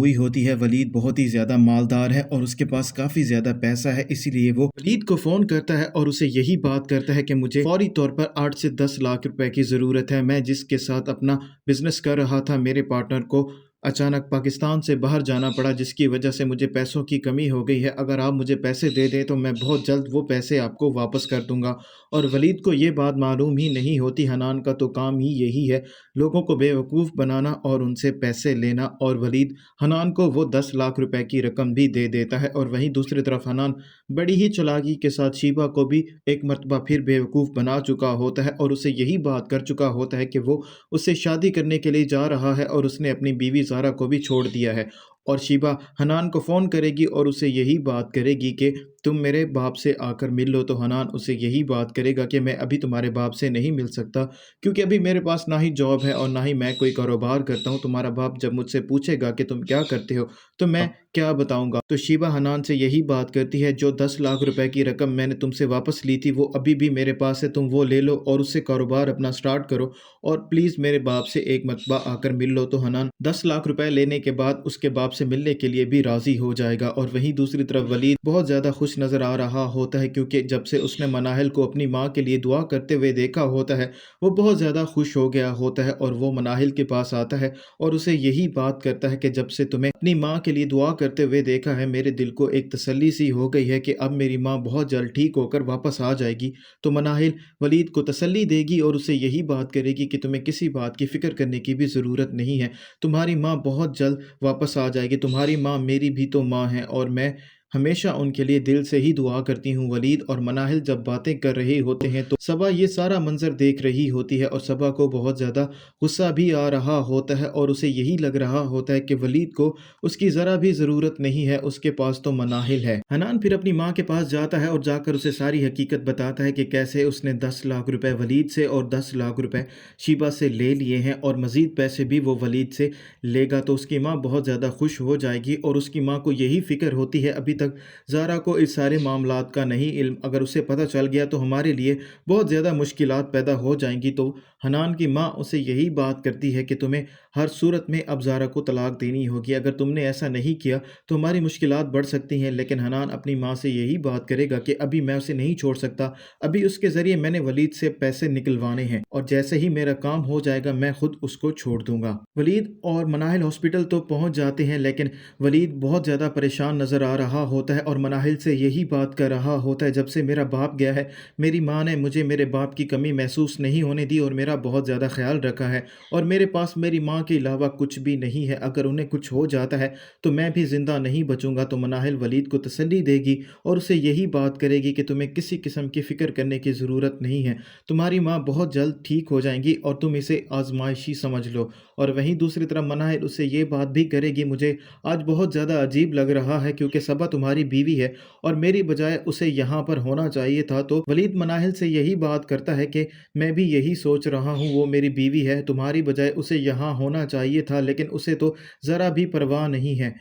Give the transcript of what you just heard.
हुई होती है। वलीद बहुत ही ज़्यादा मालदार है और उसके पास काफ़ी ज़्यादा पैसा है, इसीलिए वो वलीद को फ़ोन करता है और उसे यही बात करता है कि मुझे फ़ौरी तौर पर 8 से 10 लाख रुपए की ज़रूरत है। मैं जिसके साथ अपना बिज़नेस कर रहा था, मेरे पार्टनर को अचानक पाकिस्तान से बाहर जाना पड़ा, जिसकी वजह से मुझे पैसों की कमी हो गई है। अगर आप मुझे पैसे दे दें तो मैं बहुत जल्द वो पैसे आपको वापस कर दूँगा। और वलीद को ये बात मालूम ही नहीं होती, हनान का तो काम ही यही है, लोगों को बेवकूफ़ बनाना और उनसे पैसे लेना। और वलीद हनान को वो 10 लाख रुपए की रकम भी दे देता है। और वहीं दूसरी तरफ हनान बड़ी ही चालाकी के साथ शीबा को भी एक मर्तबा फिर बेवकूफ़ बना चुका होता है और उसे यही बात कर चुका होता है कि वो उससे शादी करने के लिए जा रहा है और उसने अपनी बीवी ज़ारा को भी छोड़ दिया है। और शीबा हनान को फ़ोन करेगी और उसे यही बात करेगी कि तुम मेरे बाप से आकर मिल लो। तो हनान उसे यही बात करेगा कि मैं अभी तुम्हारे बाप से नहीं मिल सकता, क्योंकि अभी मेरे पास ना ही जॉब है और ना ही मैं कोई कारोबार करता हूँ। तुम्हारा बाप जब मुझसे पूछेगा कि तुम क्या करते हो, तो मैं क्या बताऊँगा। तो शीबा हनान से यही बात करती है, जो 10 लाख रुपए की रकम मैंने तुमसे वापस ली थी वो अभी भी मेरे पास है, तुम वो ले लो और उससे कारोबार अपना स्टार्ट करो और प्लीज़ मेरे बाप से एक मरतबा आकर मिल लो। तो हनान 10 लाख रुपए लेने के बाद उसके बाप से मिलने के लिए भी राज़ी हो जाएगा। और वहीं दूसरी तरफ वलीद बहुत ज़्यादा खुश नज़र आ रहा होता है, क्योंकि जब से उसने मनाहिल को अपनी माँ के लिए दुआ करते हुए देखा होता है, वो बहुत ज़्यादा खुश हो गया होता है। और वो मनाहिल के पास आता है और उसे यही बात करता है कि जब से तुम्हें अपनी माँ के लिए दुआ करते हुए देखा है, मेरे दिल को एक तसल्ली सी हो गई है कि अब मेरी माँ बहुत जल्द ठीक होकर वापस आ जाएगी। तो मनाहिल वलीद को तसल्ली देगी और उसे यही बात करेगी कि तुम्हें किसी बात की फ़िक्र करने की भी ज़रूरत नहीं है, तुम्हारी माँ बहुत जल्द वापस आ जाएगी। तुम्हारी माँ मेरी भी तो माँ है और मैं हमेशा उनके लिए दिल से ही दुआ करती हूँ। वलीद और मनाहिल जब बातें कर रहे होते हैं तो सबा ये सारा मंजर देख रही होती है और सबा को बहुत ज़्यादा गुस्सा भी आ रहा होता है और उसे यही लग रहा होता है कि वलीद को उसकी ज़रा भी ज़रूरत नहीं है, उसके पास तो मनाहिल है। हनान फिर अपनी माँ के पास जाता है और जाकर उसे सारी हकीकत बताता है कि कैसे उसने 10 लाख रुपए वलीद से और 10 लाख रुपए शीबा से ले लिए हैं और मज़ीद पैसे भी वो वलीद से लेगा। तो उसकी माँ बहुत ज़्यादा खुश हो जाएगी और उसकी माँ को यही फ़िक्र होती है, अभी तक ज़ारा को इस सारे मामलात का नहीं इल्म, अगर उसे पता चल गया तो हमारे लिए बहुत ज़्यादा मुश्किलात पैदा हो जाएंगी। तो हनान की माँ उसे यही बात करती है कि तुम्हें हर सूरत में अब ज़ारा को तलाक देनी होगी, अगर तुमने ऐसा नहीं किया तो हमारी मुश्किलात बढ़ सकती हैं। लेकिन हनान अपनी माँ से यही बात करेगा कि अभी मैं उसे नहीं छोड़ सकता, अभी उसके ज़रिए मैंने वलीद से पैसे निकलवाने हैं और जैसे ही मेरा काम हो जाएगा मैं खुद उसको छोड़ दूंगा। वलीद और मनाहिल हॉस्पिटल तो पहुंच जाते हैं, लेकिन वलीद बहुत ज़्यादा परेशान नज़र आ रहा होता है और मनाहिल से यही बात कर रहा होता है, जब से मेरा बाप गया है मेरी माँ ने मुझे मेरे बाप की कमी महसूस नहीं होने दी और मेरा बहुत ज़्यादा ख्याल रखा है और मेरे पास मेरी माँ के अलावा कुछ भी नहीं है, अगर उन्हें कुछ हो जाता है तो मैं भी ज़िंदा नहीं बचूंगा। तो मनाहिल वलीद को तसल्ली देगी और उसे यही बात करेगी कि तुम्हें किसी किस्म की फ़िक्र करने की ज़रूरत नहीं है, तुम्हारी माँ बहुत जल्द ठीक हो जाएंगी और तुम इसे आजमाइशी समझ लो। और वहीं दूसरी तरफ मनाहिल उससे ये बात भी करेगी, मुझे आज बहुत ज़्यादा अजीब लग रहा है क्योंकि सबा तुम्हारी बीवी है और मेरी बजाय उसे यहाँ पर होना चाहिए था। तो वलीद मनाहिल से यही बात करता है कि मैं भी यही सोच रहा हूँ, वो मेरी बीवी है, तुम्हारी बजाय उसे यहाँ होना चाहिए था, लेकिन उसे तो ज़रा भी परवाह नहीं है।